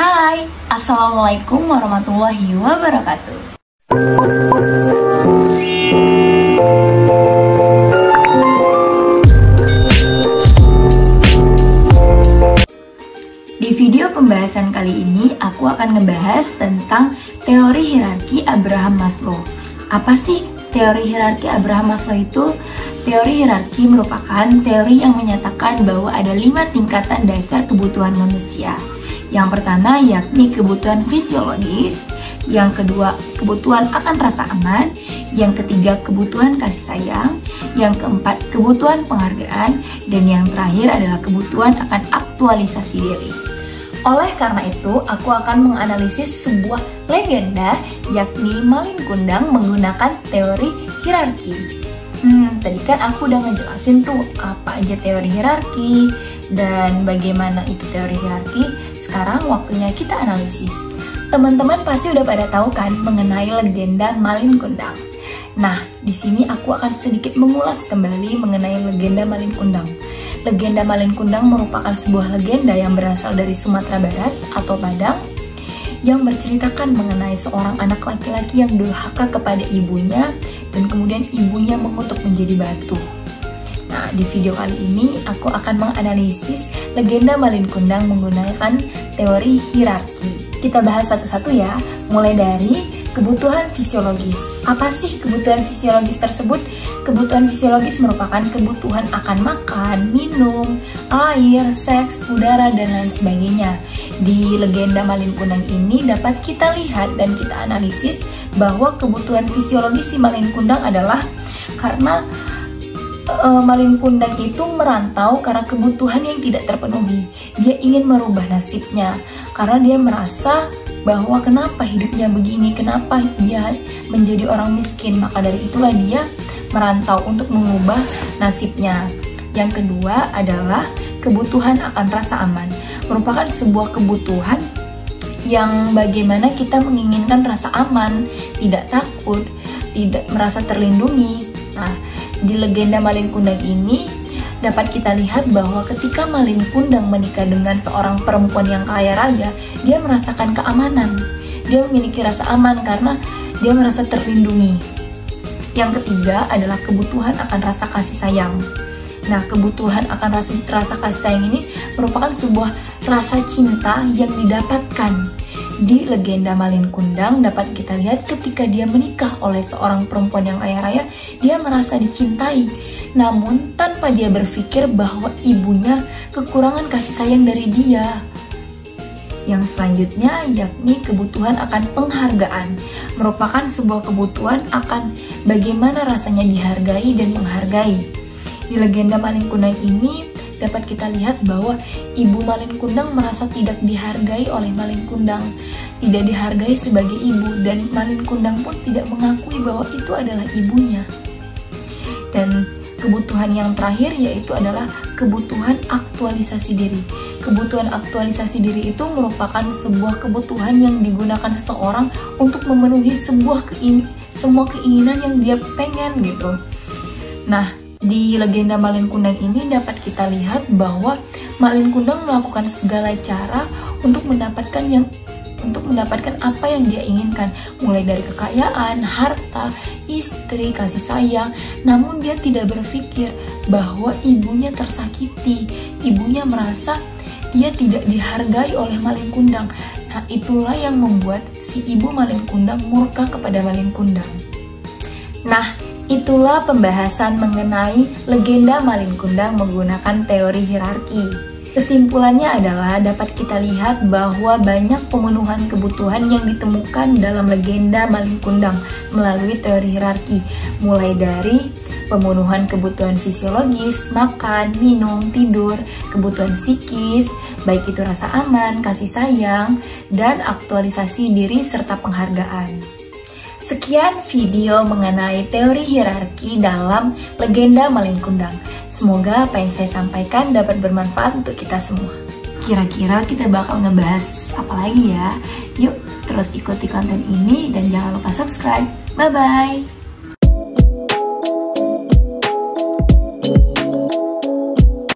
Hai, Assalamualaikum warahmatullahi wabarakatuh. Di video pembahasan kali ini, aku akan ngebahas tentang teori hierarki Abraham Maslow. Apa sih teori hierarki Abraham Maslow itu? Teori hierarki merupakan teori yang menyatakan bahwa ada 5 tingkatan dasar kebutuhan manusia. Yang pertama yakni kebutuhan fisiologis, yang kedua kebutuhan akan rasa aman, yang ketiga kebutuhan kasih sayang, yang keempat kebutuhan penghargaan, dan yang terakhir adalah kebutuhan akan aktualisasi diri. Oleh karena itu, aku akan menganalisis sebuah legenda yakni Malin Kundang menggunakan teori hierarki. Tadi kan aku udah ngejelasin tuh apa aja teori hierarki dan bagaimana itu teori hierarki. Sekarang waktunya kita analisis. Teman-teman pasti udah pada tahu kan mengenai legenda Malin Kundang. Nah, di sini aku akan sedikit mengulas kembali mengenai legenda Malin Kundang. Legenda Malin Kundang merupakan sebuah legenda yang berasal dari Sumatera Barat atau Padang yang berceritakan mengenai seorang anak laki-laki yang durhaka kepada ibunya dan kemudian ibunya mengutuk menjadi batu. Nah, di video kali ini aku akan menganalisis legenda Malin Kundang menggunakan teori hierarki. Kita bahas satu-satu ya, mulai dari kebutuhan fisiologis. Apa sih kebutuhan fisiologis tersebut? Kebutuhan fisiologis merupakan kebutuhan akan makan, minum, air, seks, udara, dan lain sebagainya. Di legenda Malin Kundang ini dapat kita lihat dan kita analisis bahwa kebutuhan fisiologis si Malin Kundang adalah karena Malin Kundang itu merantau karena kebutuhan yang tidak terpenuhi. Dia ingin merubah nasibnya karena dia merasa bahwa kenapa hidupnya begini, kenapa dia menjadi orang miskin. Maka dari itulah dia merantau untuk mengubah nasibnya. Yang kedua adalah kebutuhan akan rasa aman. Merupakan sebuah kebutuhan yang bagaimana kita menginginkan rasa aman, tidak takut, tidak merasa terlindungi. Nah, di legenda Malin Kundang ini dapat kita lihat bahwa ketika Malin Kundang menikah dengan seorang perempuan yang kaya raya, dia merasakan keamanan. Dia memiliki rasa aman karena dia merasa terlindungi. Yang ketiga adalah kebutuhan akan rasa kasih sayang. Nah, kebutuhan akan rasa kasih sayang ini merupakan sebuah rasa cinta yang didapatkan. Di legenda Malin Kundang dapat kita lihat ketika dia menikah oleh seorang perempuan yang kaya raya, dia merasa dicintai. Namun tanpa dia berpikir bahwa ibunya kekurangan kasih sayang dari dia. Yang selanjutnya yakni kebutuhan akan penghargaan. Merupakan sebuah kebutuhan akan bagaimana rasanya dihargai dan menghargai. Di legenda Malin Kundang ini dapat kita lihat bahwa ibu Malin Kundang merasa tidak dihargai oleh Malin Kundang, tidak dihargai sebagai ibu, dan Malin Kundang pun tidak mengakui bahwa itu adalah ibunya. Dan kebutuhan yang terakhir yaitu adalah kebutuhan aktualisasi diri. Kebutuhan aktualisasi diri itu merupakan sebuah kebutuhan yang digunakan seseorang untuk memenuhi semua keinginan yang dia pengen gitu. Nah, di legenda Malin Kundang ini dapat kita lihat bahwa Malin Kundang melakukan segala cara untuk mendapatkan apa yang dia inginkan, mulai dari kekayaan, harta, istri, kasih sayang. Namun dia tidak berpikir bahwa ibunya tersakiti. Ibunya merasa dia tidak dihargai oleh Malin Kundang. Nah, itulah yang membuat si ibu Malin Kundang murka kepada Malin Kundang. Nah, itulah pembahasan mengenai legenda Malin Kundang menggunakan teori hierarki. Kesimpulannya adalah dapat kita lihat bahwa banyak pemenuhan kebutuhan yang ditemukan dalam legenda Malin Kundang melalui teori hierarki, mulai dari pemenuhan kebutuhan fisiologis, makan, minum, tidur, kebutuhan psikis, baik itu rasa aman, kasih sayang, dan aktualisasi diri serta penghargaan. Sekian video mengenai teori hierarki dalam legenda Malin Kundang. Semoga apa yang saya sampaikan dapat bermanfaat untuk kita semua. Kira-kira kita bakal ngebahas apa lagi ya? Yuk terus ikuti konten ini dan jangan lupa subscribe. Bye-bye!